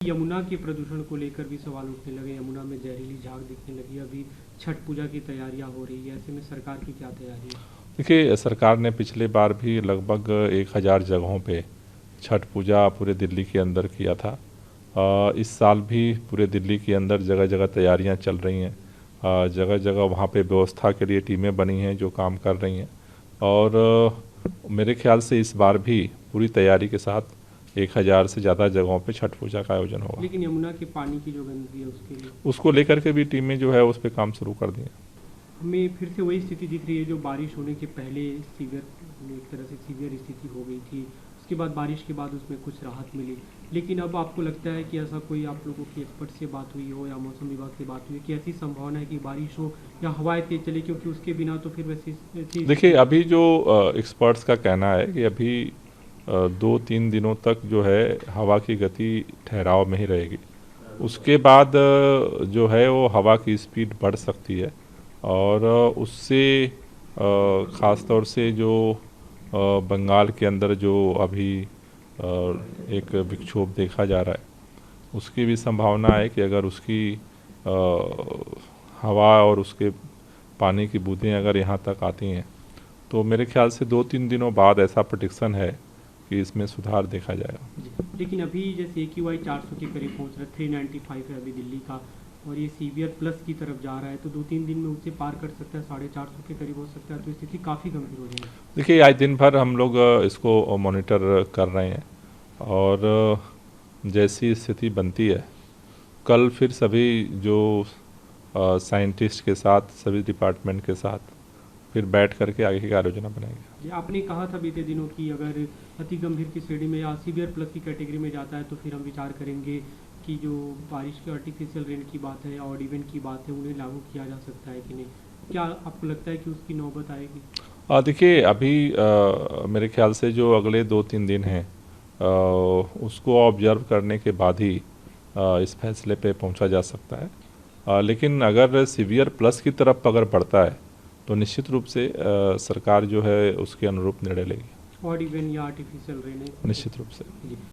यमुना के प्रदूषण को लेकर भी सवाल उठने लगे। यमुना में जहरीली झाग दिखने लगी। अभी छठ पूजा की तैयारियां हो रही है, ऐसे में सरकार की क्या तैयारी है? देखिए, सरकार ने पिछले बार भी लगभग 1000 जगहों पे छठ पूजा पूरे दिल्ली के अंदर किया था। इस साल भी पूरे दिल्ली के अंदर जगह जगह तैयारियां चल रही हैं। जगह जगह वहाँ पे व्यवस्था के लिए टीमें बनी हैं जो काम कर रही हैं। और मेरे ख्याल से इस बार भी पूरी तैयारी के साथ 1000 से ज़्यादा जगहों पे छठ पूजा का आयोजन होगा। लेकिन यमुना के पानी की जो गंदगी है उसके लिए उसको लेकर के भी टीमें जो है उस पर काम शुरू कर दी हैं। हमें फिर से वही स्थिति दिख रही है जो बारिश होने के पहले सीवियर, एक तरह से सीवियर स्थिति हो गई थी। उसके बाद बारिश के बाद उसमें कुछ राहत मिली। लेकिन अब आपको लगता है कि ऐसा कोई आप लोगों की एक्सपर्ट से बात हुई हो या मौसम विभाग से बात हुई कि ऐसी संभावना है कि बारिश हो या हवाएं तेज चले, क्योंकि उसके बिना तो फिर वैसे देखिए, अभी जो एक्सपर्ट्स का कहना है कि अभी 2-3 दिनों तक जो है हवा की गति ठहराव में ही रहेगी। उसके बाद जो है वो हवा की स्पीड बढ़ सकती है और उससे ख़ास तौर से जो बंगाल के अंदर जो अभी एक विक्षोभ देखा जा रहा है, उसकी भी संभावना है कि अगर उसकी हवा और उसके पानी की बूंदें अगर यहाँ तक आती हैं तो मेरे ख्याल से 2-3 दिनों बाद ऐसा प्रेडिक्शन है कि इसमें सुधार देखा जाएगा। लेकिन अभी जैसे AQI 400 के करीब पहुंच रहा है, 395 है अभी दिल्ली का, और ये सीवियर प्लस की तरफ जा रहा है, तो 2-3 दिन में उससे पार कर सकता है, 450 के करीब हो सकता है, तो स्थिति काफ़ी गंभीर हो जाएगी। देखिए, आज दिन भर हम लोग इसको मॉनिटर कर रहे हैं और जैसी स्थिति बनती है कल फिर सभी जो साइंटिस्ट के साथ, सभी डिपार्टमेंट के साथ फिर बैठ करके आगे की कार्य योजना बनाएंगे। ये आपने कहा था बीते दिनों की अगर अति गंभीर की श्रेणी में या सीवियर प्लस की कैटेगरी में जाता है तो फिर हम विचार करेंगे कि जो बारिश के आर्टिफिशियल रेन की बात है या ऑड इवेंट की बात है उन्हें लागू किया जा सकता है कि नहीं। क्या आपको लगता है कि उसकी नौबत आएगी? देखिए, अभी मेरे ख्याल से जो अगले 2-3 दिन हैं उसको ऑब्जर्व करने के बाद ही इस फैसले पे पहुंचा जा सकता है। लेकिन अगर सीवियर प्लस की तरफ अगर बढ़ता है तो निश्चित रूप से सरकार जो है उसके अनुरूप निर्णय लेगी। ऑड इवेंट या आर्टिफिशियल रेन निश्चित रूप से। जी।